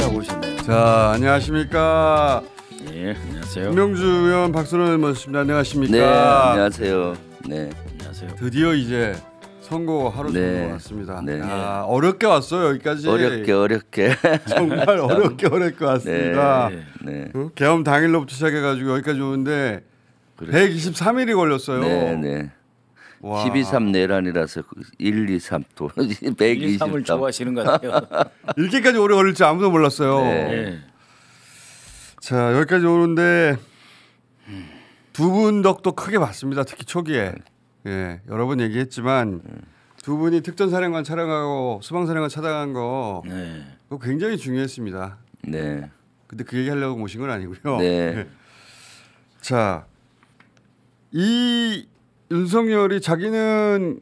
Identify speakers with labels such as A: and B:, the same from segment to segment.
A: 하고 오셨네요.
B: 자, 안녕하십니까.
A: 네, 안녕하세요.
B: 김명주 의원, 박선원 의원 모셨습니다. 안녕하십니까.
C: 네, 안녕하세요. 네,
A: 안녕하세요.
B: 드디어 이제 선거 하루
C: 네.
B: 정도 왔습니다.
C: 네.
B: 아, 어렵게 왔어요 여기까지.
C: 어렵게
B: 정말 어렵게 왔습니다.
C: 네.
B: 개엄 당일로부터 시작해가지고 여기까지 오는데 123일이 걸렸어요.
C: 네.
B: 와.
C: 12.3 내란이라서 1, 2, 3 또
A: 123을 좋아하시는 것 같아요.
B: 이렇게까지 오래 걸릴 줄 아무도 몰랐어요.
A: 네.
B: 자, 여기까지 오는데 두 분 덕도 크게 봤습니다. 특히 초기에. 예, 여러 번 얘기했지만 두 분이 특전사령관 촬영하고 수방사령관 차단한 거
A: 네.
B: 그거 굉장히 중요했습니다.
C: 네.
B: 근데 그 얘기 하려고 모신 건 아니고요.
C: 네.
B: 자, 이 윤석열이 자기는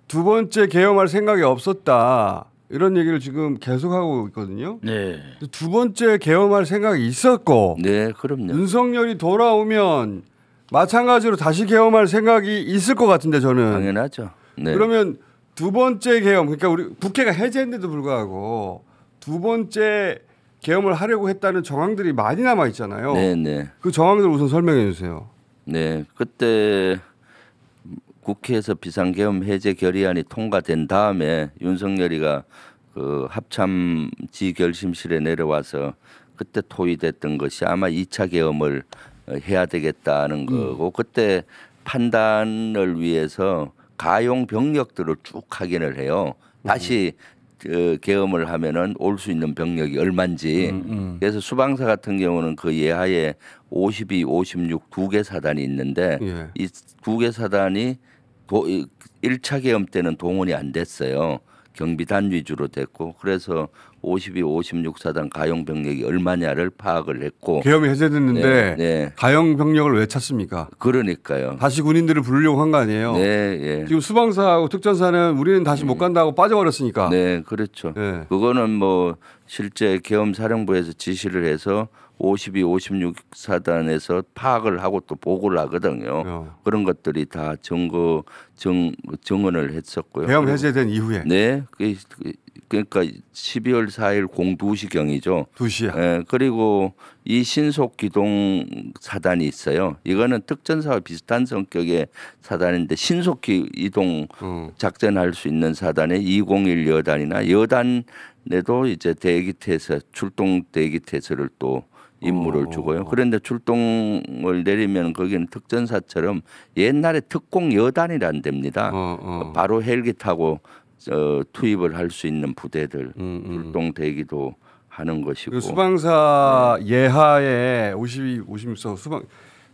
B: 두 번째 계엄할 생각이 없었다. 이런 얘기를 지금 계속하고 있거든요.
A: 네.
B: 두 번째 계엄할 생각이 있었고
C: 네, 그럼요.
B: 윤석열이 돌아오면 마찬가지로 다시 계엄할 생각이 있을 것 같은데 저는.
C: 당연하죠. 네.
B: 그러면 두 번째 계엄, 그러니까 우리 국회가 해제했는데도 불구하고 두 번째 계엄을 하려고 했다는 정황들이 많이 남아 있잖아요.
C: 네.
B: 그 정황들 우선 설명해 주세요.
C: 네, 그때 국회에서 비상계엄 해제 결의안이 통과된 다음에 윤석열이가 그 합참지 결심실에 내려와서 그때 토의됐던 것이 아마 2차 계엄을 해야 되겠다는 거고 그때 판단을 위해서 가용 병력들을 쭉 확인을 해요. 다시 계엄을 하면은 올 수 있는 병력이 얼마인지. 그래서 수방사 같은 경우는 그 예하에 52, 56 두 개 사단이 있는데
B: 예.
C: 이 두 개 사단이 1차 계엄 때는 동원이 안 됐어요. 경비단 위주로 됐고 그래서 52, 56 사단 가용 병력이 얼마냐를 파악을 했고
B: 계엄이 해제됐는데
C: 네.
B: 가용 병력을 왜 찾습니까?
C: 그러니까요.
B: 다시 군인들을 부르려고 한 거 아니에요?
C: 네, 예.
B: 지금 수방사하고 특전사는 우리는 다시 못 간다고 빠져버렸으니까.
C: 네, 그렇죠.
B: 네.
C: 그거는 뭐 실제 계엄 사령부에서 지시를 해서 52, 56 사단에서 파악을 하고 또 보고를 하거든요. 그런 것들이 다 정언을 했었고요.
B: 계엄 해제된 이후에.
C: 네, 그러니까 12월 4일 02시경이죠.
B: 2시야.
C: 예, 그리고 이 신속 기동 사단이 있어요. 이거는 특전사와 비슷한 성격의 사단인데 신속 이동 작전할 수 있는 사단에 201 여단이나 여단에도 이제 대기태세 출동 대기태세를 또 임무를 주고요. 그런데 출동을 내리면 거기는 특전사처럼 옛날에 특공 여단이란 데입니다. 바로 헬기 타고 투입을 할 수 있는 부대들 출동 대기도 하는 것이고.
B: 수방사 예하에 52, 56서 수방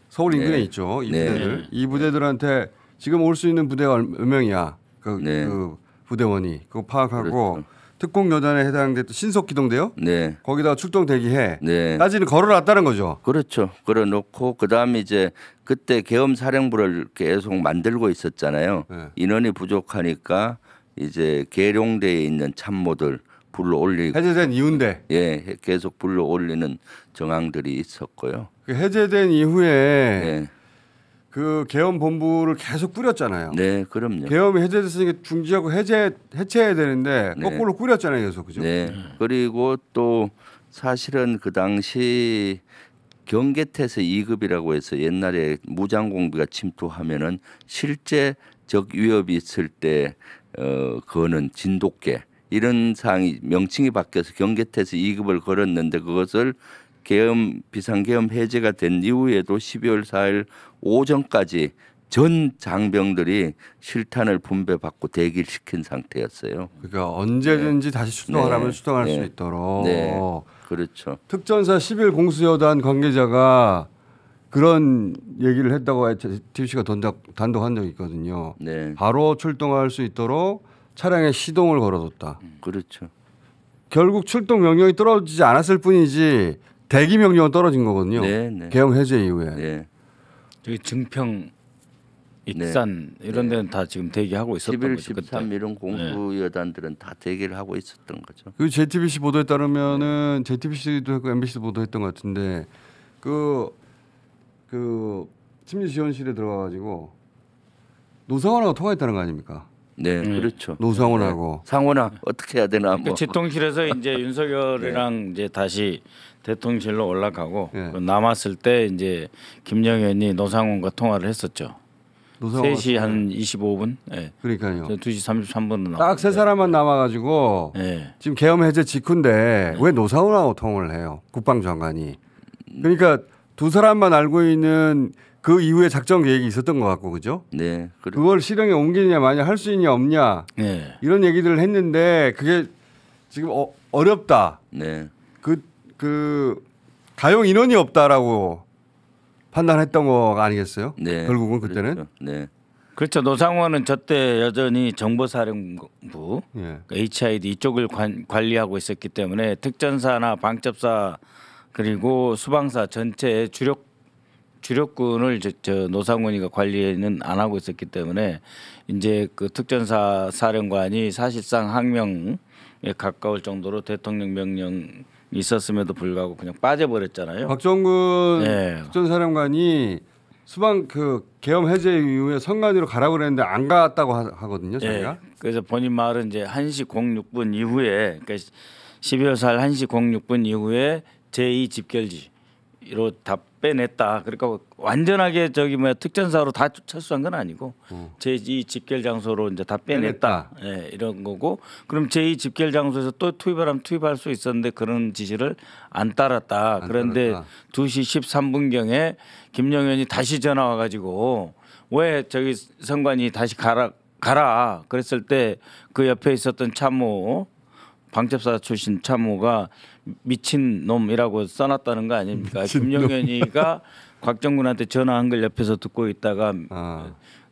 B: 서울 인근에 있죠. 이 부대들. 이 부대들한테 지금 올 수 있는 부대가 몇 명이야. 그 부대원이 그거 파악하고
C: 그렇죠.
B: 특공 여단에 해당됐던 신속 기동대요.
C: 네.
B: 거기다가 출동 대기해.
C: 네.
B: 까지는 걸어놨다는 거죠.
C: 그렇죠. 걸어놓고 그다음에 이제 그때 계엄 사령부를 계속 만들고 있었잖아요.
B: 네.
C: 인원이 부족하니까 이제 계룡대에 있는 참모들 불러 올리고
B: 해제된 이후인데.
C: 예, 계속 불러 올리는 정황들이 있었고요.
B: 그 해제된 이후에
C: 네.
B: 그 계엄 본부를 계속 꾸렸잖아요.
C: 네, 그럼요.
B: 계엄이 해제됐으니까 중지하고 해체해야 되는데 거꾸로 꾸렸잖아요, 계속 그죠?
C: 네. 그리고 또 사실은 그 당시 경계태세 2급이라고 해서 옛날에 무장공비가 침투하면은 실제 적 위협이 있을 때 거는 진돗개 이런 사항이 명칭이 바뀌어서 경계태세 2급을 걸었는데 그것을 비상계엄 해제가 된 이후에도 12월 4일 오전까지 전 장병들이 실탄을 분배받고 대기시킨 상태였어요.
B: 그러니까 언제든지 다시 출동하라면 출동할 수 있도록.
C: 네, 그렇죠.
B: 특전사 10일 공수여단 관계자가 그런 얘기를 했다고 TBC가 단독한 적이 있거든요.
C: 네,
B: 바로 출동할 수 있도록 차량에 시동을 걸어뒀다.
C: 그렇죠.
B: 결국 출동 명령이 떨어지지 않았을 뿐이지 대기 명령은 떨어진 거거든요.
C: 네.
B: 계엄 해제 이후에.
C: 네.
A: 저기 증평, 익산 이런 데는 다 지금 대기하고 있었던
C: 11,
A: 거죠.
C: 13 이런 공수여단들은 다 대기를 하고 있었던 거죠.
B: 그 JTBC 보도에 따르면은 JTBC도 했고 MBC도 보도했던 것 같은데 그 심리 지원실에 들어가가지고 노사관하고 통화했다는 거 아닙니까?
C: 네, 그렇죠.
B: 노상원하고.
C: 상원아 어떻게 해야 되나 뭐.
A: 그 집통실에서 이제 윤석열이랑 이제 다시 대통령실로 올라가고
B: 네.
A: 그 남았을 때 이제 김영현이 노상원과 통화를 했었죠.
B: 노상원
A: 3시 한 25분. 예.
B: 그러니까요.
A: 2시 33분은
B: 딱 세 사람만 남아가지고
A: 예.
B: 지금 계엄 해제 직후인데 왜 노상원하고 통화를 해요? 국방장관이. 그러니까 두 사람만 알고 있는 그 이후에 작전 계획이 있었던 것 같고 그죠?
C: 네,
B: 그걸 실행에 옮기느냐 마냐 할 수 있냐 없냐
A: 예.
B: 이런 얘기들을 했는데 그게 지금 어렵다.
C: 네,
B: 그 가용 인원이 없다라고 판단했던 거 아니겠어요?
C: 네.
B: 결국은 그때는.
C: 그렇죠. 네,
A: 그렇죠. 노상원은 저때 여전히 정보사령부
B: 예.
A: HID 이쪽을 관리하고 있었기 때문에 특전사나 방첩사 그리고 수방사 전체의 주력군을 저 노상원이가 관리는 안 하고 있었기 때문에 이제 그 특전사 사령관이 사실상 항명에 가까울 정도로 대통령 명령이 있었음에도 불구하고 그냥 빠져버렸잖아요.
B: 박정근
A: 네.
B: 특전사령관이 수방 그 계엄 해제 이후에 선관위로 가라고 그랬는데 안 갔다고 하거든요. 저희가.
A: 예. 그래서 본인 말은 이제 1시 06분 이후에 그러니까 12월 4일 1시 06분 이후에 제2 집결지로 다 빼냈다. 그러니까 완전하게 저기 뭐야 특전사로 다 철수한 건 아니고 제2 집결 장소로 이제 다 빼냈다. 예, 이런 거고. 그럼 제2 집결 장소에서 또 투입하면 투입할 수 있었는데 그런 지시를 안 따랐다. 그런데 2시 13분경에 김영현이 다시 전화 와가지고 왜 저기 선관이 다시 가라. 그랬을 때 그 옆에 있었던 참모 방첩사 출신 참모가 미친 놈이라고 써놨다는 거 아닙니까? 김영현이가 곽정군한테 전화한 걸 옆에서 듣고 있다가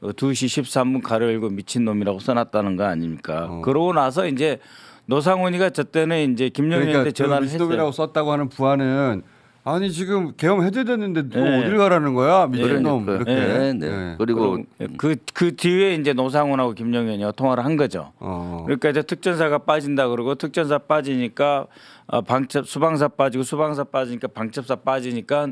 A: 2시 13분 가로 열고 미친 놈이라고 써놨다는 거 아닙니까? 그러고 나서 이제 노상원이가 저 때는 이제 김영현한테
B: 그러니까
A: 전화를
B: 미친 놈이라고
A: 했어요.
B: 썼다고 하는 부하는 아니 지금 계엄 해제됐는데 또
A: 네.
B: 어딜 가라는 거야 미친 놈
C: 그러니까.
B: 이렇게.
C: 네, 네.
B: 네.
C: 그리고
A: 그 뒤에 이제 노상원하고 김영현이가 통화를 한 거죠. 그러니까 이제 특전사가 빠진다 그러고 특전사 빠지니까 수방사 빠지고 수방사 빠지니까 방첩사 빠지니까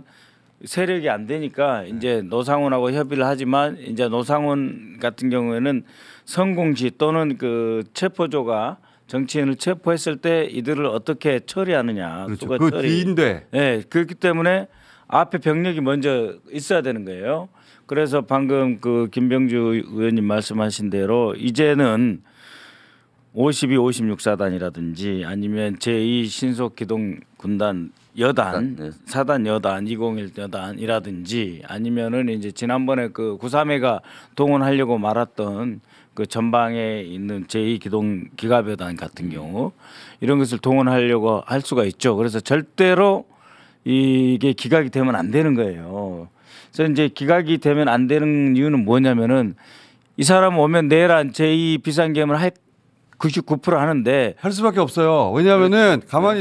A: 세력이 안 되니까 이제 노상원하고 협의를 하지만 이제 노상원 같은 경우에는 성공시 또는 그 체포조가 정치인을 체포했을 때 이들을 어떻게 처리하느냐.
B: 그렇죠.
A: 수거
B: 그
A: 처리.
B: 뒤인데.
A: 네, 그렇기 때문에 앞에 병력이 먼저 있어야 되는 거예요. 그래서 방금 그 김병주 의원님 말씀하신 대로 이제는 52, 56사단이라든지 아니면 제2 신속기동군단 여단,
C: 네.
A: 사단 여단, 201 여단이라든지 아니면은 이제 지난번에 그 93회가 동원하려고 말았던 그 전방에 있는 제2 기동 기갑여단 같은 경우 이런 것을 동원하려고 할 수가 있죠. 그래서 절대로 이게 기각이 되면 안 되는 거예요. 그래서 이제 기각이 되면 안 되는 이유는 뭐냐면은 이 사람 오면 내일 한 제2 비상계엄을 할 99% 하는데
B: 할 수밖에 없어요. 왜냐하면은 가만히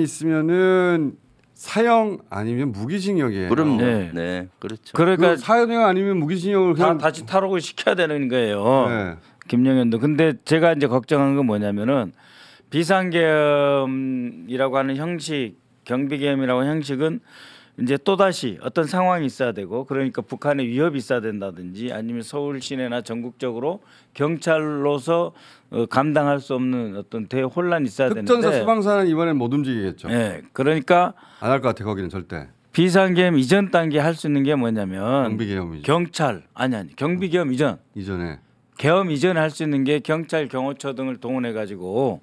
B: 있으면은 사형 아니면 무기징역이에요.
C: 그럼
A: 네.
C: 네, 그렇죠.
A: 그러니까
B: 사형 아니면 무기징역을
A: 다
B: 그냥
A: 다시 탈옥을 시켜야 되는 거예요.
B: 네.
A: 김영현도. 근데 제가 이제 걱정한 건 뭐냐면은 비상계엄이라고 하는 형식, 경비계엄이라고 하는 형식은 이제 또 다시 어떤 상황이 있어야 되고 그러니까 북한의 위협이 있어야 된다든지 아니면 서울 시내나 전국적으로 경찰로서 감당할 수 없는 어떤 대혼란이 있어야
B: 특전사
A: 되는데.
B: 수방사는 이번엔 못 움직이겠죠.
A: 네, 그러니까
B: 안 할 것 같아 거기는 절대.
A: 비상계엄 이전 단계 할 수 있는 게 뭐냐면
B: 경비계엄이죠.
A: 경찰 아니 경비계엄 이전.
B: 이전에.
A: 계엄 이전에 할 수 있는 게 경찰, 경호처 등을 동원해 가지고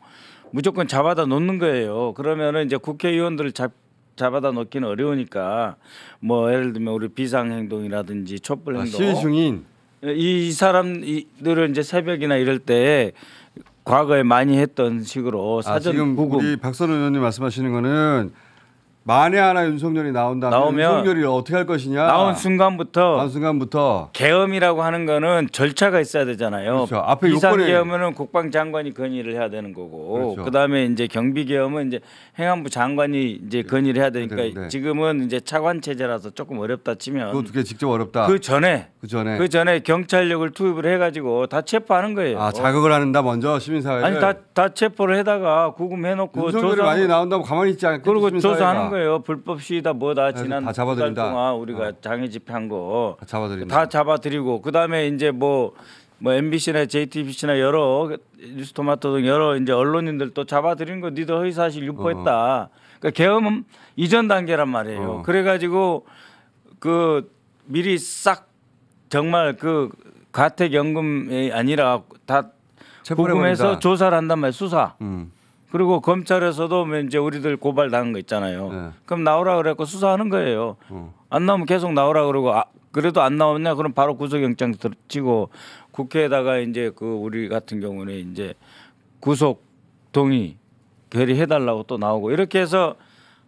A: 무조건 잡아다 놓는 거예요. 그러면은 이제 국회의원들을 잡아다 놓기는 어려우니까 뭐 예를 들면 우리 비상행동이라든지 촛불행동
B: 시위 중인.
A: 이 사람들을 이제 새벽이나 이럴 때 과거에 많이 했던 식으로 사전
B: 지금
A: 구금
B: 우리 박선우 의원님 말씀하시는 거는 만에 하나 윤석열이 나오면 윤석열이 어떻게 할 것이냐.
A: 나온 순간부터 계엄이라고 하는 거는 절차가 있어야 되잖아요.
B: 그렇죠. 앞에
A: 비상계엄은 국방장관이 건의를 해야 되는 거고,
B: 그렇죠.
A: 그다음에 이제 경비계엄은 이제 행안부 장관이 이제 건의를 해야 되니까
B: 네.
A: 지금은 이제 차관 체제라서 조금 어렵다 치면
B: 그거 두 개 직접 어렵다.
A: 그 전에
B: 그 전에
A: 경찰력을 투입을 해가지고 다 체포하는 거예요.
B: 자극을 하는다 먼저 시민사회를.
A: 아니 다 체포를 해다가 구금해놓고
B: 윤석열이 많이 나온다고 가만히 있지 않겠지.
A: 그리고
B: 시민사회가.
A: 조사하는 거예요. 불법 시위다 뭐다 지난
B: 다
A: 두 달
B: 잡아들인다.
A: 동안 우리가 장애 집회한 거
B: 잡아들인다.
A: 다 잡아들이고 그다음에 이제 뭐 뭐 MBC나 JTBC나 여러 뉴스토마토 등 여러 이제 언론인들 또 잡아들인 거 니들 허위사실 유포했다. 그러니까 계엄은 이전 단계란 말이에요. 그래가지고 그 미리 싹 정말 그 가택연금이 아니라 다 구금해서 조사를 한단 말이에요. 수사. 그리고 검찰에서도 뭐 이제 우리들 고발 당한 거 있잖아요.
B: 네.
A: 그럼 나오라 그래갖고 수사하는 거예요. 안 나오면 계속 나오라 그러고 그래도 안 나오냐 그럼 바로 구속영장 치고 국회에다가 이제 그 우리 같은 경우는 이제 구속 동의 결의해달라고 또 나오고 이렇게 해서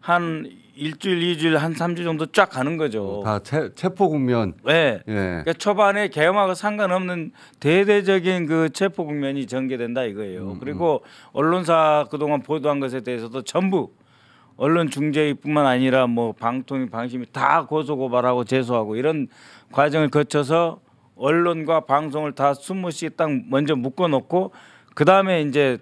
A: 한 일주일, 2주일, 한 3주 정도 쫙 가는 거죠.
B: 다 체포 국면.
A: 네.
B: 예.
A: 그러니까 초반에 계엄하고 상관없는 대대적인 그 체포 국면이 전개된다 이거예요. 그리고 언론사 그동안 보도한 것에 대해서도 전부 언론 중재위뿐만 아니라 뭐 방통위, 방심위 다 고소 고발하고 제소하고 이런 과정을 거쳐서 언론과 방송을 다 숨없이 딱 먼저 묶어놓고 그 다음에 이제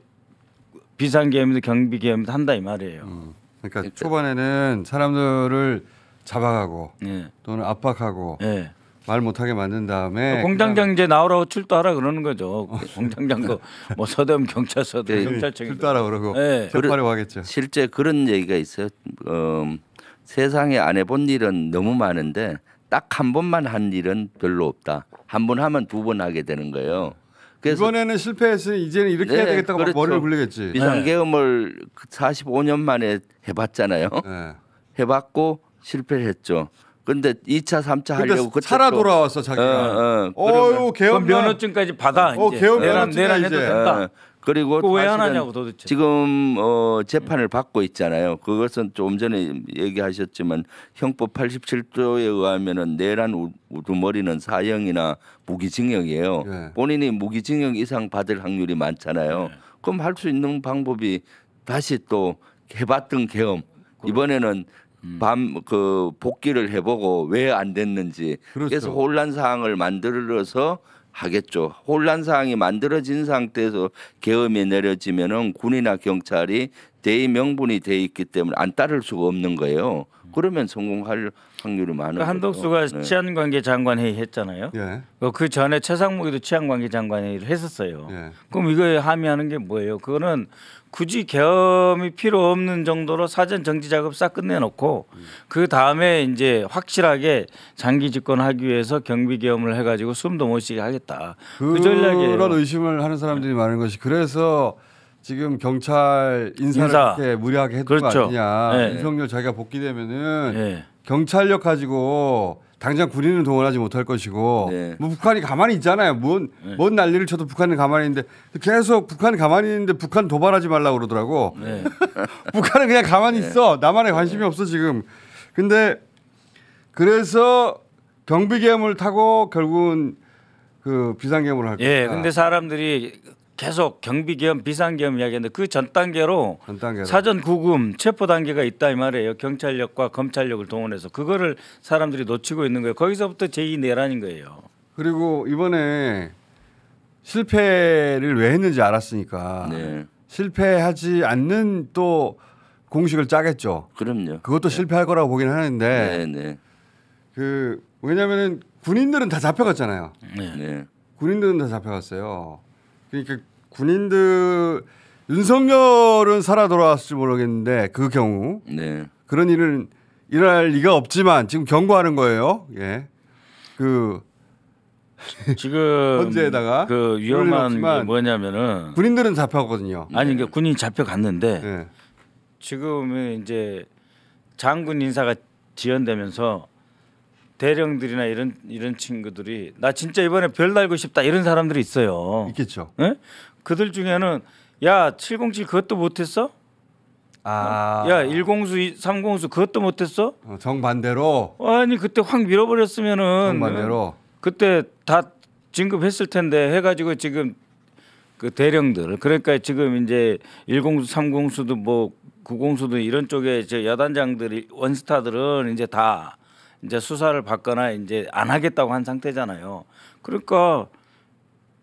A: 비상계엄도 경비계엄도 한다 이 말이에요.
B: 그러니까 초반에는 사람들을 잡아가고
A: 예.
B: 또는 압박하고
A: 예.
B: 말 못하게 만든 다음에
A: 공장장 이제 나오라고 출두하라 그러는 거죠. 공장장도 뭐 서대문 경찰서도 경찰청에
B: 출두하라 그러고
A: 네.
B: 재판하려고 하겠죠.
C: 실제 그런 얘기가 있어요. 세상에 안 해본 일은 너무 많은데 딱 한 번만 한 일은 별로 없다. 한 번 하면 두 번 하게 되는 거예요. 그래서
B: 이번에는 실패했으니 이제는 이렇게 해야 되겠다고 막
C: 그렇죠.
B: 머리를 굴리겠지.
C: 비상계엄을 45년 만에 해봤잖아요.
B: 네.
C: 해봤고 실패를 했죠. 근데 2차, 3차
B: 근데
C: 하려고 그때
B: 살아
C: 또-
B: 돌아왔어 자기가.
C: 그러면-
B: 개엄
A: 면허증까지 받아. 이제.
B: 개엄
A: 내란
B: 면허증이야,
A: 해도
B: 이제.
A: 된다.
C: 그리고
A: 그거 왜 안
C: 사실은
A: 하냐고 도대체.
C: 지금 재판을 받고 있잖아요. 그것은 조금 전에 얘기하셨지만 형법 87조에 의하면은 내란 우두머리는 사형이나 무기징역이에요.
B: 네.
C: 본인이 무기징역 이상 받을 확률이 많잖아요. 그럼 할 수 있는 방법이 다시 또 해봤던 계엄 이번에는 그 복귀를 해보고 왜 안 됐는지
B: 그렇죠.
C: 그래서 혼란 사항을 만들어서 하겠죠. 혼란 사항이 만들어진 상태에서 계엄이 내려지면은 군이나 경찰이 대의 명분이 돼 있기 때문에 안 따를 수가 없는 거예요. 그러면 성공할 확률이 많은
A: 그 한덕수가
C: 거죠. 네.
A: 치안관계 장관 회의 했잖아요.
B: 예.
A: 그 전에 최상목이도 치안관계 장관 회의를 했었어요.
B: 예.
A: 그럼 이거에 함의하는 게 뭐예요? 그거는 굳이 계엄이 필요 없는 정도로 사전 정지 작업 싹 끝내놓고 그 다음에 이제 확실하게 장기 집권하기 위해서 경비 계엄을 해가지고 숨도 못 쉬게 하겠다. 그 전략이에요.
B: 그런 의심을 하는 사람들이 많은 것이 그래서 지금 경찰 인사를
A: 인사.
B: 이렇게 무리하게 했던
A: 그렇죠.
B: 거 아니냐.
A: 네.
B: 윤석열 자기가 복귀되면은
A: 네.
B: 경찰력 가지고 당장 군인은 동원하지 못할 것이고
C: 네.
B: 뭐 북한이 가만히 있잖아요. 뭔 난리를 쳐도 북한은 가만히 있는데 계속 북한이 가만히 있는데 북한 도발하지 말라고 그러더라고.
A: 네.
B: 북한은 그냥 가만히 있어. 남한에 관심이 없어 지금. 근데 그래서 경비계엄을 타고 결국은 그 비상계엄을 할 거다.
A: 예, 근데 사람들이 계속 경비계엄, 비상계엄 이야기하는데 그 전 단계로
B: 전 단계로.
A: 사전 구금, 체포 단계가 있다 이 말이에요. 경찰력과 검찰력을 동원해서 그거를 사람들이 놓치고 있는 거예요. 거기서부터 제2 내란인 거예요.
B: 그리고 이번에 실패를 왜 했는지 알았으니까
C: 네.
B: 실패하지 않는 또 공식을 짜겠죠.
C: 그럼요.
B: 그것도 실패할 거라고 보긴 하는데
C: 네, 네,
B: 그 왜냐하면은 군인들은 다 잡혀갔잖아요.
A: 네.
C: 네.
B: 군인들은 다 잡혀갔어요. 그러니까 군인들 윤석열은 살아 돌아왔을지 모르겠는데 그 경우
C: 네.
B: 그런 일은 일어날 리가 없지만 지금 경고하는 거예요. 예. 그
A: 지금
B: 헌재에다가
A: 그
B: 그럴 일
A: 위험한
B: 없지만
A: 게 뭐냐면은
B: 군인들은 잡혀갔거든요.
A: 아니 그러니까 군인이 잡혀갔는데
B: 예.
A: 지금은 이제 장군 인사가 지연되면서 대령들이나 이런 친구들이 나 진짜 이번에 별 달고 싶다 이런 사람들이 있어요.
B: 있겠죠.
A: 예? 그들 중에는 야 707 그것도 못했어?
B: 아.
A: 야 1공수 3공수 그것도 못했어?
B: 정반대로
A: 아니 그때 확 밀어버렸으면은
B: 정반대로
A: 그때 다 진급했을 텐데 해가지고 지금 그 대령들 그러니까 지금 이제 1공수 3공수도 뭐 9공수도 이런 쪽에 이제 여단장들이 원스타들은 이제 다 이제 수사를 받거나 이제 안 하겠다고 한 상태잖아요. 그러니까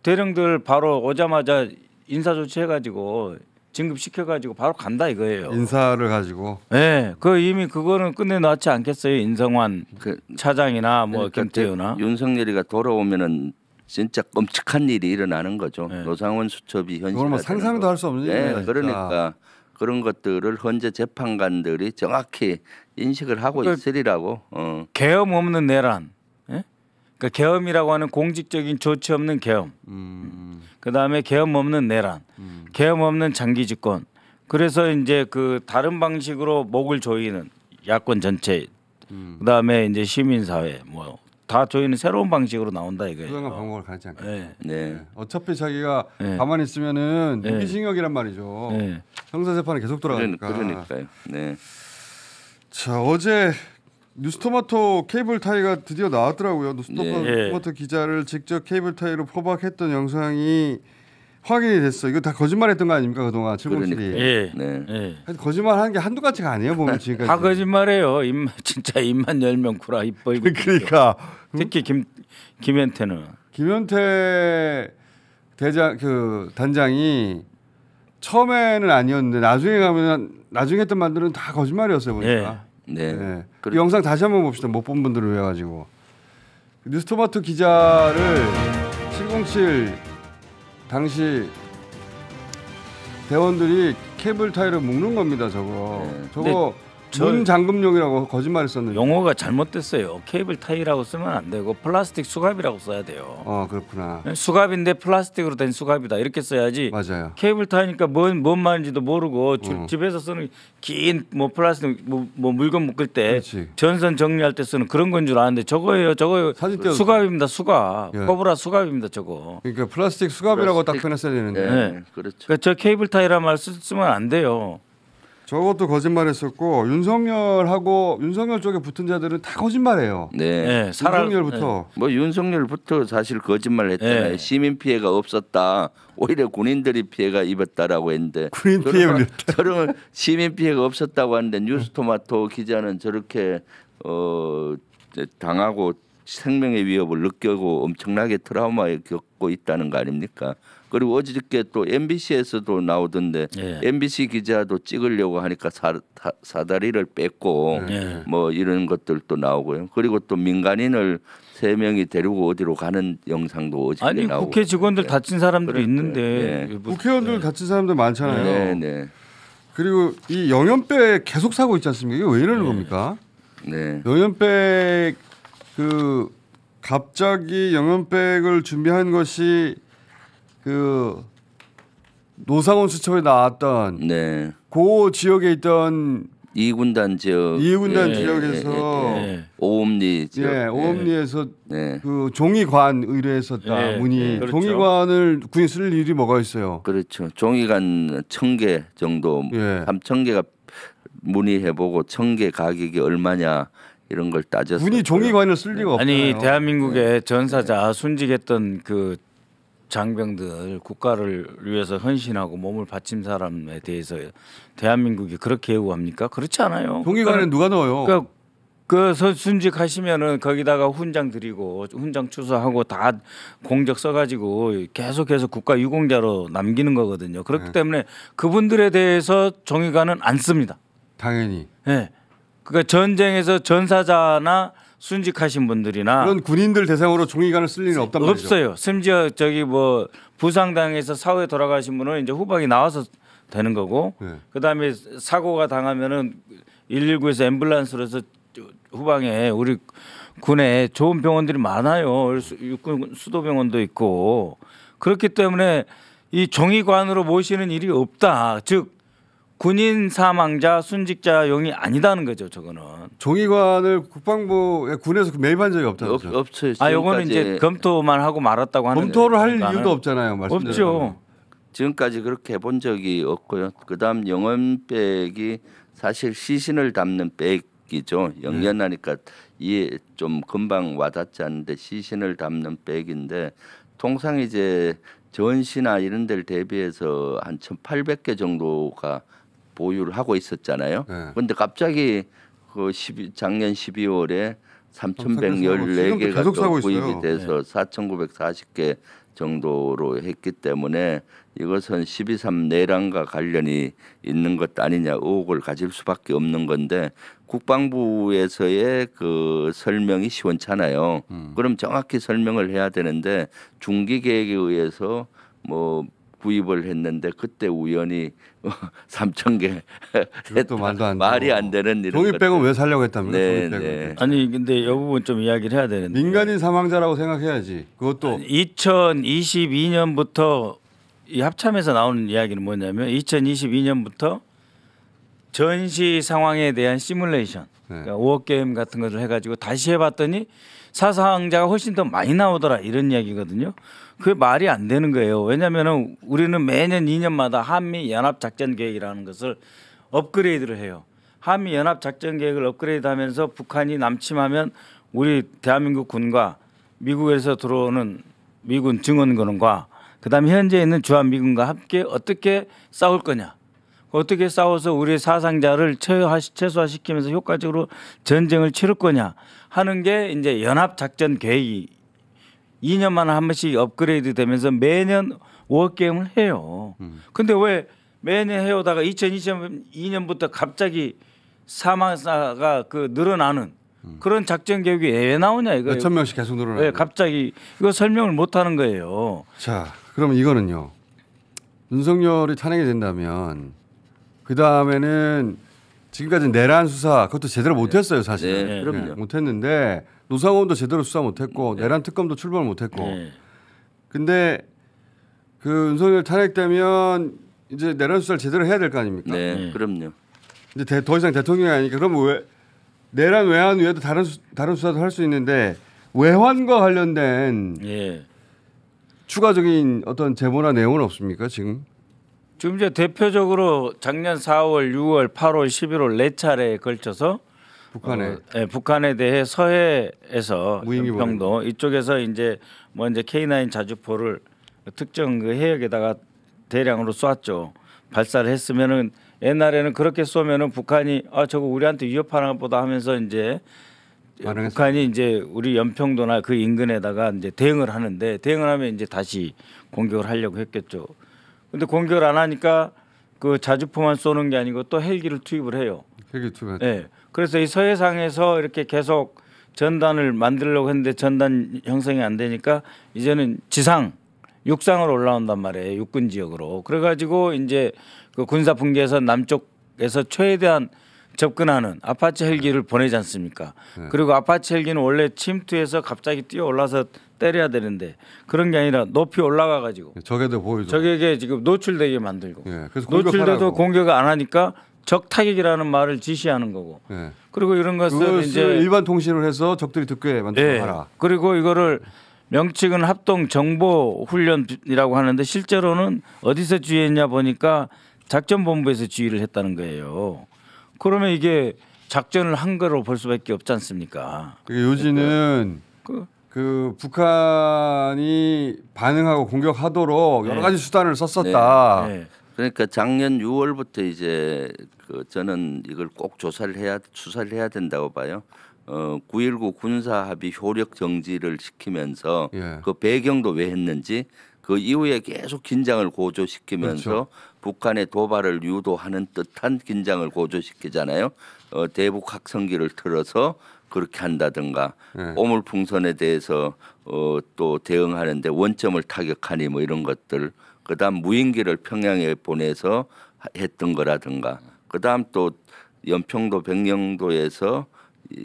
A: 대령들 바로 오자마자 인사 조치해가지고 진급시켜가지고 바로 간다 이거예요.
B: 인사를 가지고
A: 네, 그 이미 그거는 끝내놨지 않겠어요? 인성환
C: 그,
A: 차장이나 뭐
C: 그러니까
A: 김태우나.
C: 윤석열이가 돌아오면은 진짜 끔찍한 일이 일어나는 거죠. 노상원 수첩이 현실화.
B: 그걸 뭐 상상도 할 수 없는
C: 네,
B: 일이니까.
C: 그러니까 그런 것들을 현재 재판관들이 정확히 인식을 하고 있으리라고.
A: 계엄 없는 내란. 예? 그러니까 계엄이라고 하는 공직적인 조치 없는 계엄. 그다음에 계엄 없는 내란. 계엄 없는 장기 집권. 그래서 이제 그 다른 방식으로 목을 조이는 야권 전체. 그다음에 이제 시민 사회 뭐 다 조이는 새로운 방식으로 나온다 이거예요.
B: 수단과 방법을 가리지 않겠다.
A: 네.
C: 네.
B: 어차피 자기가 가만히 있으면은
A: 네.
B: 무기징역이란 말이죠.
A: 네.
B: 형사 재판이 계속 돌아가니까.
C: 그러니까요. 네.
B: 자, 어제 뉴스토마토 케이블 타이가 드디어 나왔더라고요. 뉴스토마토 기자를 직접 케이블 타이로 포박했던 영상이 확인이 됐어. 이거 다 거짓말했던 거 아닙니까 그동안 707이.
A: 예.
C: 네.
A: 예.
B: 거짓말하는 게 한두 가지가 아니에요 보면 지금까지.
A: 다 거짓말해요. 진짜 입만 열면 구라 입 벌고.
B: 그러니까
A: 특히 김현태는
B: 김현태 대장 그 단장이 처음에는 아니었는데 나중에 가면 나중에 했던 말들은 다 거짓말이었어요 보니까.
C: 네.
B: 네. 이 영상 다시 한번 봅시다. 못 본 분들을 위해 가지고 뉴스토마토 기자를 707 당시 대원들이 케이블 타이를 묶는 겁니다. 저거 저거 문 잠금용이라고 거짓말했었는데
A: 용어가 잘못됐어요. 케이블 타이라고 쓰면 안 되고 플라스틱 수갑이라고 써야 돼요.
B: 그렇구나.
A: 수갑인데 플라스틱으로 된 수갑이다 이렇게 써야지.
B: 맞아요.
A: 케이블 타이니까 뭔 말인지도 모르고 집에서 쓰는 긴 뭐 플라스틱 뭐 물건 묶을 때
B: 그렇지.
A: 전선 정리할 때 쓰는 그런 건 줄 아는데 저거예요. 저거
B: 사진 띄워서.
A: 수갑입니다. 수갑.
B: 예.
A: 코브라 수갑입니다. 저거.
B: 그러니까 플라스틱 수갑이라고 딱
C: 플라스틱.
B: 표현했어야 되는데
C: 네. 그렇죠.
A: 그러니까 저 케이블 타이란 말 쓰면 안 돼요.
B: 저것도 거짓말했었고 윤석열 쪽에 붙은 자들은 다 거짓말해요.
C: 네.
B: 윤석열부터
C: 뭐 윤석열부터 사실 거짓말을 했잖아요.
A: 네.
C: 시민 피해가 없었다. 오히려 군인들이 피해가 입었다라고 했는데
B: 군인 피해 울렸다.
C: 저런 시민 피해가 없었다고 하는데 뉴스토마토 기자는 저렇게 당하고 생명의 위협을 느끼고 엄청나게 트라우마에 겪고 있다는 거 아닙니까? 그리고 어저께 또 MBC에서도 나오던데
A: 예.
C: MBC 기자도 찍으려고 하니까 사다리를 뺐고
A: 예.
C: 뭐 이런 것들도 나오고요. 그리고 또 민간인을 3명이 데리고 어디로 가는 영상도 어저께
A: 아니
C: 나오고.
A: 국회 직원들 다친 사람들이
C: 그러니까요.
A: 있는데
C: 예.
A: 뭐-
B: 국회의원들 다친 사람들 많잖아요.
C: 네, 네,
B: 그리고 이 영연백 계속 사고 있지 않습니까? 이게 왜 이러는 겁니까?
C: 네.
B: 영연백 그 갑자기 영연백을 준비한 것이 그 노상원 수첩에 나왔던
C: 네.
B: 그 지역에 있던
C: 2군단 지역,
B: 이군단
A: 예,
B: 지역에서
A: 예.
C: 오음리 지역,
B: 예, 오음리에서
C: 네.
B: 그 종이관 의뢰했었다
A: 예,
B: 문의.
A: 그렇죠.
B: 종이관을 군이 쓸 일이 뭐가 있어요?
C: 그렇죠. 종이관 1,000개 정도,
B: 예.
C: 3,000개가 문의해보고 1,000개 가격이 얼마냐 이런 걸 따졌어요.
B: 군이 종이관을 쓸 리가 없잖아요.
A: 아니 대한민국의 전사자 순직했던 그 장병들 국가를 위해서 헌신하고 몸을 바친 사람에 대해서 대한민국이 그렇게 예우합니까? 그렇지 않아요.
B: 종이관에 누가 넣어요?
A: 그러니까 그 순직하시면은 거기다가 훈장 드리고 훈장 추서하고 다 공적 써가지고 계속해서 국가 유공자로 남기는 거거든요. 그렇기 때문에 그분들에 대해서 종이관은 안 씁니다.
B: 당연히
A: 예. 그러니까 전쟁에서 전사자나 순직하신 분들이나
B: 그런 군인들 대상으로 종이관을 쓸 일은 없단 말이죠.
A: 없어요. 심지어 저기 뭐 부상당해서 사후에 돌아가신 분은 이제 후방이 나와서 되는 거고,
B: 네.
A: 그다음에 사고가 당하면은 119에서 앰뷸런스로 해서 후방에 우리 군에 좋은 병원들이 많아요. 육군 수도병원도 있고 그렇기 때문에 이 종이관으로 모시는 일이 없다. 즉 군인 사망자 순직자용이 아니다는 거죠. 저거는.
B: 종이관을 국방부의 군에서 매입한 적이 없다는 거죠.
C: 없어요.
A: 아, 요거는 이제
C: 지금까지
A: 검토만 하고 말았다고 하는.
B: 검토를 할
A: 거니까는.
B: 이유도 없잖아요. 말씀대로.
A: 없죠.
C: 지금까지 그렇게 해본 적이 없고요. 그다음 영연백이 사실 시신을 담는 백이죠. 영연하니까 이해 좀 금방 와닿지 않는데 시신을 담는 백인데 통상 이제 전시나 이런 데를 대비해서 한 1,800개 정도가 보유를 하고 있었잖아요. 그런데 갑자기 그 작년 12월에 3,114개가
B: 계속 사고
C: 또
B: 있어요.
C: 구입이 돼서 4,940개 정도로 했기 때문에 이것은 12.3 내란과 관련이 있는 것 아니냐 의혹을 가질 수밖에 없는 건데 국방부에서의 그 설명이 시원찮아요. 그럼 정확히 설명을 해야 되는데 중기 계획에 의해서 뭐 구입을 했는데 그때 우연히 3,000개
B: 그것도 말도 안
C: 말이
B: 되고.
C: 안 되는 이런
B: 독립백은 왜 살려고 했답니까?
C: 네,
B: 독립백은.
C: 네.
A: 아니 근데 이 부분 좀 이야기를 해야 되는데
B: 민간인 사망자라고 생각해야지. 그것도
A: 2022년부터 이 합참에서 나오는 이야기는 뭐냐면 2022년부터 전시 상황에 대한 시뮬레이션, 그러니까 워게임 같은 것을 해가지고 다시 해봤더니 사상자가 훨씬 더 많이 나오더라 이런 이야기거든요. 그게 말이 안 되는 거예요. 왜냐하면 우리는 매년 2년마다 한미 연합 작전 계획이라는 것을 업그레이드를 해요. 한미 연합 작전 계획을 업그레이드하면서 북한이 남침하면 우리 대한민국 군과 미국에서 들어오는 미군 증원군과 그다음에 현재 있는 주한 미군과 함께 어떻게 싸울 거냐, 어떻게 싸워서 우리의 사상자를 최소화시키면서 효과적으로 전쟁을 치를 거냐 하는 게 이제 연합 작전 계획이 2년마다 한 번씩 업그레이드 되면서 매년 워게임을 해요. 근데 왜 매년 해오다가 2022년부터 갑자기 사망자가 그 늘어나는 그런 작전 계획이 왜 나오냐 이거.
B: 몇천 명씩 계속 늘어나고.
A: 왜 갑자기 이거 설명을 못 하는 거예요.
B: 자, 그럼 이거는요. 윤석열이 탄핵이 된다면 그 다음에는 지금까지 내란 수사 그것도 제대로 못했어요 사실.
C: 네, 그럼요.
B: 못했는데 노상원도 제대로 수사 못했고 내란 특검도 출범을 못했고.
A: 네.
B: 근데 그 윤석열 탄핵되면 이제 내란 수사를 제대로 해야 될 거 아닙니까?
C: 네,
A: 네.
C: 그럼요.
B: 이제 더 이상 대통령이 아니니까 그럼 왜 내란 외환 외에도 다른 수사도 할 수 있는데 외환과 관련된
A: 예.
B: 추가적인 어떤 제보나 내용은 없습니까 지금?
A: 지금 이제 대표적으로 작년 4월, 6월, 8월, 11월 네 차례에 걸쳐서 북한에 대해 서해에서
B: 무인기
A: 연평도 이쪽에서 이제 먼저 K9 자주포를 특정 그 해역에다가 대량으로 쐈죠. 발사를 했으면은 옛날에는 그렇게 쏘면은 북한이 저거 우리한테 위협하나 보다 하면서 이제
B: 반응했어요.
A: 북한이 이제 우리 연평도나 그 인근에다가 이제 대응을 하는데 대응을 하면 이제 다시 공격을 하려고 했겠죠. 근데 공격을 안 하니까 그 자주포만 쏘는 게 아니고 또 헬기를 투입을 해요.
B: 헬기 투입.
A: 네. 그래서 이 서해상에서 이렇게 계속 전단을 만들려고 했는데 전단 형성이 안 되니까 이제는 지상, 육상으로 올라온단 말이에요. 육군 지역으로. 그래가지고 이제 그 군사 분계선 남쪽에서 최대한 접근하는 아파치 헬기를 보내지 않습니까? 그리고 아파치 헬기는 원래 침투해서 갑자기 뛰어 올라서 때려야 되는데 그런 게 아니라 높이 올라가 가지고
B: 적에도 보여줘.
A: 적에게 지금 노출되게 만들고
B: 예, 그래서
A: 노출돼도
B: 공격하라고.
A: 공격을 안 하니까 적 타격이라는 말을 지시하는 거고.
B: 예.
A: 그리고 이런 것을
B: 그것을
A: 이제
B: 일반 통신을 해서 적들이 듣게 만들어
A: 예.
B: 하라.
A: 그리고 이거를 명칭은 합동 정보 훈련이라고 하는데 실제로는 어디서 지휘했냐 보니까 작전본부에서 지휘를 했다는 거예요. 그러면 이게 작전을 한 거로 볼 수밖에 없지 않습니까?
B: 요지는 그 북한이 반응하고 공격하도록 여러 가지 수단을 썼었다.
A: 네.
C: 그러니까 작년 6월부터 이제 그 저는 이걸 꼭 수사를 해야 된다고 봐요. 9.19 군사 합의 효력 정지를 시키면서
B: 예.
C: 그 배경도 왜 했는지 그 이후에 계속 긴장을 고조시키면서
B: 그렇죠.
C: 북한의 도발을 유도하는 듯한 긴장을 고조시키잖아요. 대북 확성기를 틀어서 그렇게 한다든가
B: 네.
C: 오물풍선에 대해서 또 대응하는데 원점을 타격하니 뭐 이런 것들 그다음 무인기를 평양에 보내서 했던 거라든가 그다음 또 연평도 백령도에서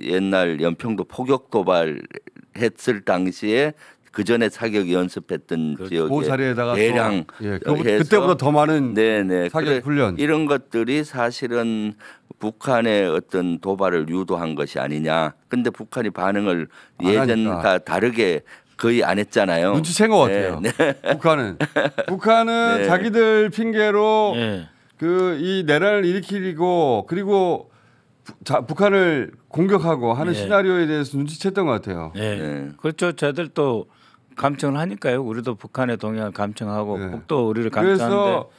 C: 옛날 연평도 포격 도발했을 당시에 그 전에 사격 연습했던
B: 그
C: 지역에
B: 자리에다가
C: 대량
B: 또, 예,
C: 해서
B: 그때보다 더 많은
C: 네네
B: 사격
C: 그래,
B: 훈련.
C: 이런 것들이 사실은 북한의 어떤 도발을 유도한 것이 아니냐. 근데 북한이 반응을
B: 안
C: 예전과
B: 하니까.
C: 다르게 거의 안 했잖아요.
B: 눈치챈 것 같아요.
C: 네.
B: 북한은
C: 네.
B: 자기들 핑계로
A: 예.
B: 그 이 내란을 일으키고 그리고 북한을 공격하고 하는
A: 예.
B: 시나리오에 대해서 눈치챘던 것 같아요.
A: 예.
C: 네.
A: 그렇죠. 저들 또 감청을 하니까요. 우리도 북한의 동향을 감청하고
B: 네.
A: 북도 우리를 감청하는데
B: 그래서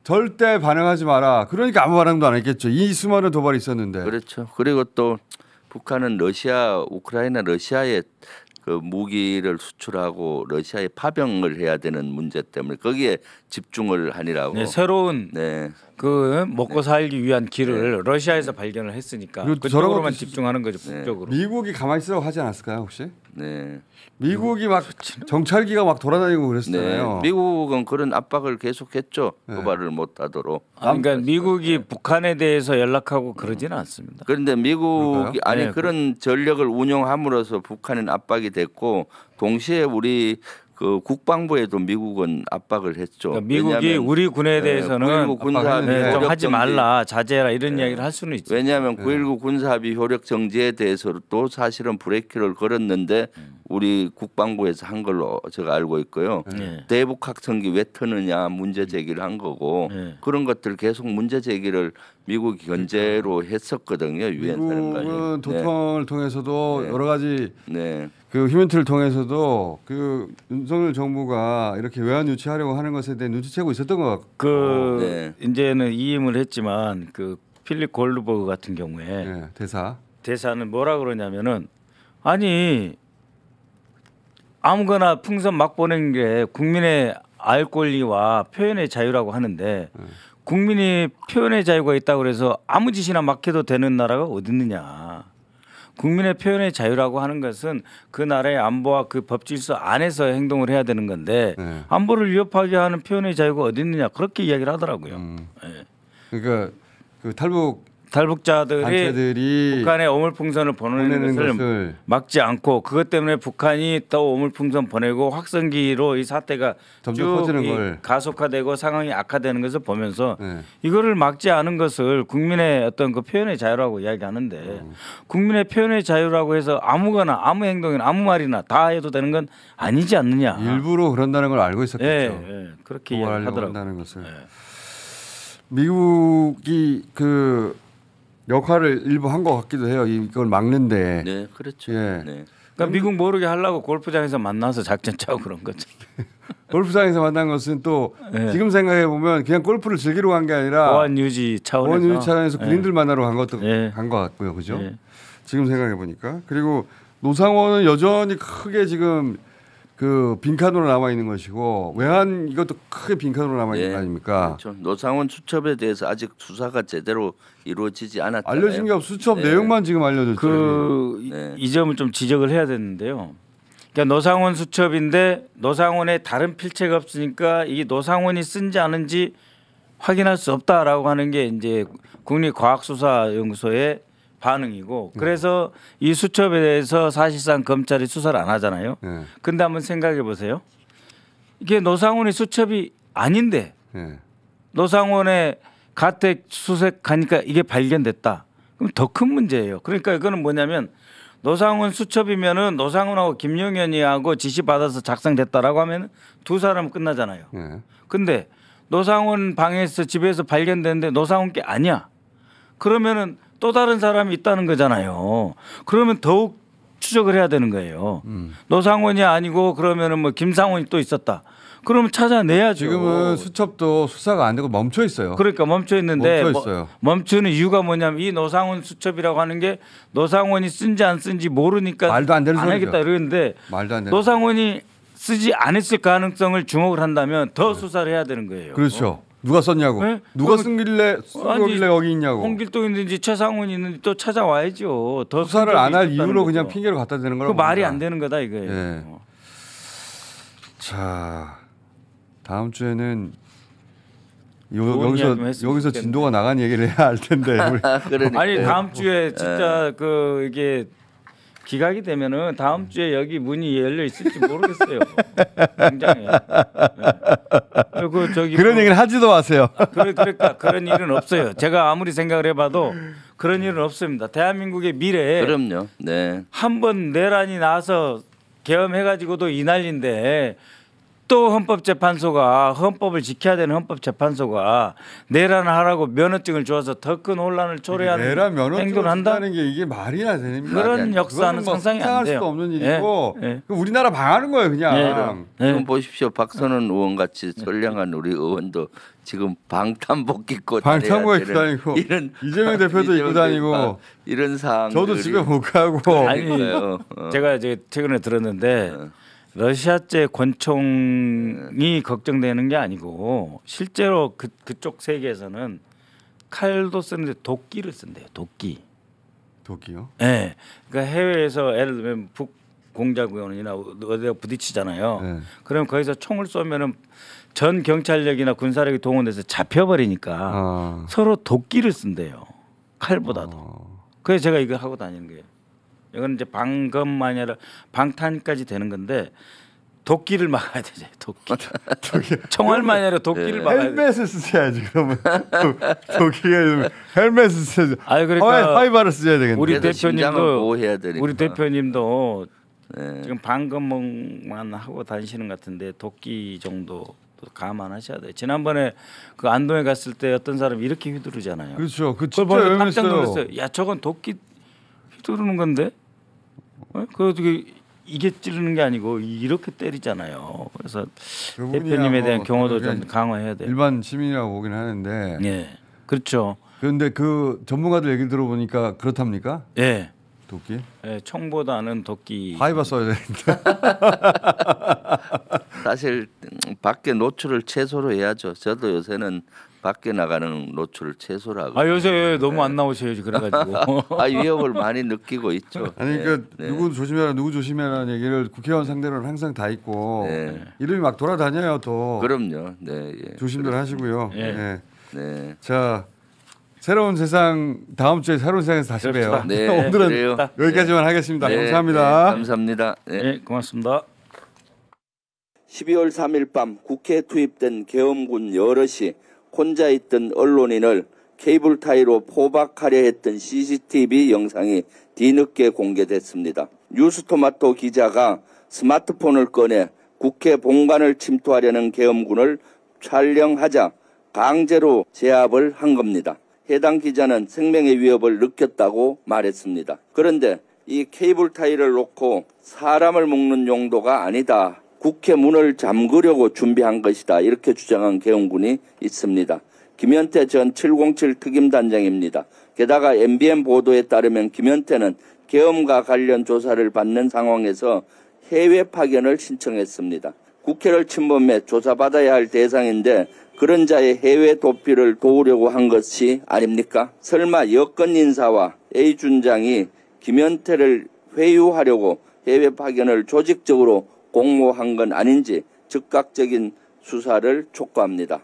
B: 절대 반응하지 마라. 그러니까 아무 반응도 안 했겠죠. 이 수많은 도발이 있었는데.
C: 그렇죠. 그리고 또 북한은 우크라이나 러시아의 그 그 무기를 수출하고 러시아에 파병을 해야 되는 문제 때문에 거기에 집중을 하니라고.
A: 네, 새로운
C: 네.
A: 그 먹고 살기 위한 길을 러시아에서 발견을 했으니까
B: 그리고
A: 그쪽으로만
B: 저런 것도
A: 집중하는 거죠. 북쪽으로.
B: 미국이 가만히 있으라고 하지 않았을까요 혹시?
C: 네.
B: 미국이 막 정찰기가 막 돌아다니고
C: 네.
B: 그랬잖아요.
C: 미국은 그런 압박을 계속했죠. 도발을 못하도록.
A: 그러니까 미국이 북한에 대해서 연락하고 그러지는 않습니다.
C: 그런데 미국이
B: 그럴까요?
C: 아니
A: 네,
C: 그런 전력을 운용함으로써 북한은 압박이 됐고 동시에 우리 그 국방부에도 미국은 압박을 했죠.
A: 그러니까 미국이
C: 왜냐하면,
A: 우리 군에 대해서는
C: 9.19 군사합의
B: 압박했는데
A: 좀
C: 효력
A: 하지
C: 정지.
A: 말라, 자제해라 이런 이야기를 할 수는 있죠.
C: 왜냐하면 9.19 군사합의 효력 정지에 대해서도 사실은 브레이크를 걸었는데 우리 국방부에서 한 걸로 제가 알고 있고요.
A: 네.
C: 대북 확성기 왜 터느냐 문제 제기를 한 거고
A: 네.
C: 그런 것들 계속 문제 제기를 미국이 견제로 했었거든요. 유엔 사령관이.
B: 미국은 도통을 통해서도
C: 네.
B: 여러 가지
C: 네.
B: 그 휴멘트를 통해서도 그 윤석열 정부가 이렇게 외환 유치하려고 하는 것에 대해 눈치채고 있었던 것 같고
A: 그
C: 네.
A: 이제는 이임을 했지만 그 필립 골드버그 같은 경우에
B: 네, 대사.
A: 대사는 뭐라 그러냐면은 아니 아무거나 풍선 막 보낸 게 국민의 알 권리와 표현의 자유라고 하는데 국민이 표현의 자유가 있다고 그래서 아무 짓이나 막 해도 되는 나라가 어디 있느냐. 국민의 표현의 자유라고 하는 것은 그 나라의 안보와 그 법 질서 안에서 행동을 해야 되는 건데
B: 네.
A: 안보를 위협하게 하는 표현의 자유가 어디 있느냐. 그렇게 이야기를 하더라고요. 예.
B: 그러니까 그 탈북
A: 탈북자들이
B: 단체들이
A: 북한에 오물풍선을 보내는
B: 보내는
A: 것을
B: 것을
A: 막지 않고 그것 때문에 북한이 또 오물풍선 보내고 확성기로 이 사태가
B: 점점
A: 쭉
B: 커지는
A: 이
B: 걸.
A: 가속화되고 상황이 악화되는 것을 보면서
B: 네.
A: 이거를 막지 않은 것을 국민의 어떤 그 표현의 자유라고 이야기하는데 국민의 표현의 자유라고 해서 아무거나 아무 행동이나 아무 말이나 다 해도 되는 건 아니지 않느냐.
B: 일부러 그런다는 걸 알고 있었겠죠.
A: 예, 예, 그렇게
B: 도발하려고
A: 이야기하더라고요.
B: 한다는 것을.
A: 예.
B: 미국이 그 역할을 일부 한 것 같기도 해요. 이걸 막는데.
C: 네, 그렇죠.
B: 예.
C: 네.
A: 그러니까 미국 모르게 하려고 골프장에서 만나서 작전 짜고 그런 거죠.
B: 골프장에서 만난 것은 또
A: 예.
B: 지금 생각해 보면 그냥 골프를 즐기러 간 게 아니라
A: 보안 유지 차원에서
B: 보안 유지 차원에서
A: 예.
B: 군인들 만나러 간 것도
A: 예.
B: 간 것 같고요, 그죠?
A: 예.
B: 지금 생각해 보니까 그리고 노상원은 여전히 크게 지금 그 빈칸으로 남아 있는 것이고 외환 이것도 크게 빈칸으로 남아 있는
C: 네.
B: 거 아닙니까?
C: 그렇죠. 노상원 수첩에 대해서 아직 수사가 제대로 이루어지지 않았잖아요.
B: 알려진 게 없. 수첩
C: 네.
B: 내용만 지금 알려졌죠.
A: 그
C: 네.
A: 이 점을 좀 지적을 해야 되는데요. 그러니까 노상원 수첩인데 노상원에 다른 필체가 없으니까 이게 노상원이 쓴지 아닌지 확인할 수 없다라고 하는 게 이제 국립과학수사연구소의 반응이고 그래서 이 수첩에 대해서 사실상 검찰이 수사를 안 하잖아요.
B: 네.
A: 근데 한번 생각해 보세요. 이게 노상원의 수첩이 아닌데
B: 네.
A: 노상원의 가택 수색하니까 이게 발견됐다. 그럼 더 큰 문제예요. 그러니까 이거는 뭐냐면 노상원 수첩이면은 노상원하고 김용현이하고 지시 받아서 작성됐다라고 하면 두 사람은 끝나잖아요.
B: 네.
A: 근데 노상원 방에서 집에서 발견됐는데 노상원 게 아니야. 그러면은 또 다른 사람이 있다는 거잖아요. 그러면 더욱 추적을 해야 되는 거예요. 노상원이 아니고 그러면은 뭐 김상원이 또 있었다. 그러면 찾아내야죠.
B: 지금은 수첩도 수사가 안 되고 멈춰 있어요.
A: 그러니까 멈춰 있는데
B: 멈춰 있어요.
A: 멈추는 이유가 뭐냐면 이 노상원 수첩이라고 하는 게 노상원이 쓴지 안 쓴지 모르니까
B: 말도 안 되는 소리죠.
A: 하겠다 이러는데
B: 말도 안 되는.
A: 노상원이 쓰지 않았을 가능성을 주목을 한다면 더 수사를 해야 되는 거예요.
B: 그렇죠. 누가 썼냐고.
A: 네?
B: 누가
A: 그러면-
B: 쓴길래 여기 있냐고.
A: 홍길동 있는지 최상훈 있는지 또 찾아와야죠. 더
B: 수사를 안 할
A: 있었다는
B: 이유로
A: 거죠.
B: 그냥 핑계를 갖다 대는
A: 그
B: 거라고.
A: 말이
B: 봅니다.
A: 안 되는 거다 이거예요.
B: 예. 자, 다음 주에는
A: 좋은 이야기 좀 했으면
B: 여기서
A: 좋겠네.
B: 진도가 나간 얘기를 해야 할 텐데. 우리
C: 그러니까
A: 아니 다음 주에 진짜 그 이게 기각이 되면은 다음 주에 여기 문이 열려 있을지 모르겠어요. 굉장히. 그리고 저기
B: 그런
A: 뭐-
B: 얘기를 하지도 마세요.
A: 그러니까 그런 일은 없어요. 제가 아무리 생각을 해봐도 그런 일은 없습니다. 대한민국의 미래에
C: 그럼요. 네.
A: 한 번 내란이 나서 계엄해가지고도 이 난리인데 또 헌법재판소가 헌법을 지켜야 되는 헌법재판소가 내란을 하라고 면허증을 줘서 더 큰 혼란을 초래하는
B: 내란 면허증을
A: 행동을 한다.
B: 준다는 게 이게 말이나 됩니까?
A: 그런 역사는
B: 그거는 뭐
A: 상상이 안
B: 상상할
A: 돼요.
B: 수도 없는 일이고
A: 예, 예.
B: 그 우리나라 망하는 거예요 그냥.
C: 지금 보십시오. 박선원 의원 같이 선량한 우리 의원도 지금 방탄복 입고
B: 방탄복
C: 다녀야
B: 입고
C: 되는
B: 다니고
C: 이런
B: 이재명 대표도 입고 다니고
C: 이런 상황.
B: 저도 집에 못 가고
A: 아니
C: 그러니까요.
A: 제가 이제 최근에 들었는데 러시아제 권총이 걱정되는 게 아니고 실제로 그쪽 세계에서는 칼도 쓰는데 도끼를 쓴대요. 도끼.
B: 도끼요?
A: 예. 그러니까 해외에서 예를 들면 북 공작원이나 어디가 부딪히잖아요.
B: 네.
A: 그럼 거기서 총을 쏘면은 전 경찰력이나 군사력이 동원돼서 잡혀버리니까 서로 도끼를 쓴대요. 칼보다도. 그래서 제가 이거 하고 다니는 거예요. 이건 이제 방금만이 아니라 방탄까지 되는 건데 도끼를 막아야 되죠. 도끼. 총알만이 아니라 도끼를 막아야 돼.
B: 헬멧을 쓰셔야지 그러면 도끼가 헬멧을 쓰셔야지.
A: 아니 그러니까
B: 화이바를 쓰셔야 되겠네.
A: 우리
C: 그래서 심장을
A: 대표님도
C: 보호해야 되니까.
A: 우리 대표님도
C: 네.
A: 지금 방금만 하고 다니시는 것 같은데 도끼 정도 감안하셔야 돼요. 지난번에 그 안동에 갔을 때 어떤 사람이 이렇게 휘두르잖아요.
B: 그렇죠. 그
A: 그걸
B: 진짜
A: 보고 깜짝
B: 열렸어요.
A: 놀랐어요. 야 저건 도끼 휘두르는 건데? 그 어떻게 이게 찌르는 게 아니고 이렇게 때리잖아요. 그래서
B: 그분이야
A: 대표님에 대한
B: 뭐
A: 경호도
B: 그게
A: 좀 강화해야 돼요.
B: 일반 시민이라고 보긴 하는데.
A: 예, 그렇죠.
B: 그런데 그 전문가들 얘기 들어보니까 그렇답니까?
A: 예,
B: 도끼?
A: 예 총보다는 도끼.
B: 화이바 써야 되는데.
C: 사실 밖에 노출을 최소로 해야죠. 저도 요새는 밖에 나가는 노출을 최소로 하고.
A: 아 요새 너무 안 나오셔야지 그래가지고.
C: 아 위협을 많이 느끼고 있죠.
B: 아니 그러니까 누구 조심해라 누구 조심해라는 얘기를 국회의원 상대로는 항상 다 있고
C: 네.
B: 이름이 막 돌아다녀요 또.
C: 그럼요. 네. 예.
B: 조심들 하시고요.
A: 예.
B: 네.
C: 네.
B: 자 새로운 세상 다음 주에 새로운 세상에서 다시 봬요.
C: 네,
B: 오늘은
C: 그래요.
B: 여기까지만 하겠습니다.
C: 네,
B: 감사합니다.
C: 네, 감사합니다. 네.
A: 네, 고맙습니다.
C: 12월 3일 밤 국회에 투입된 계엄군 여럿이 혼자 있던 언론인을 케이블 타이로 포박하려 했던 CCTV 영상이 뒤늦게 공개됐습니다. 뉴스토마토 기자가 스마트폰을 꺼내 국회 본관을 침투하려는 계엄군을 촬영하자 강제로 제압을 한 겁니다. 해당 기자는 생명의 위협을 느꼈다고 말했습니다. 그런데 이 케이블 타이를 놓고 사람을 묶는 용도가 아니다. 국회 문을 잠그려고 준비한 것이다. 이렇게 주장한 계엄군이 있습니다. 김현태 전 707 특임단장입니다. 게다가 MBN 보도에 따르면 김현태는 계엄과 관련 조사를 받는 상황에서 해외 파견을 신청했습니다. 국회를 침범해 조사받아야 할 대상인데 그런 자의 해외 도피를 도우려고 한 것이 아닙니까? 설마 여권 인사와 A 준장이 김현태를 회유하려고 해외 파견을 조직적으로 공모한 건 아닌지 즉각적인 수사를 촉구합니다.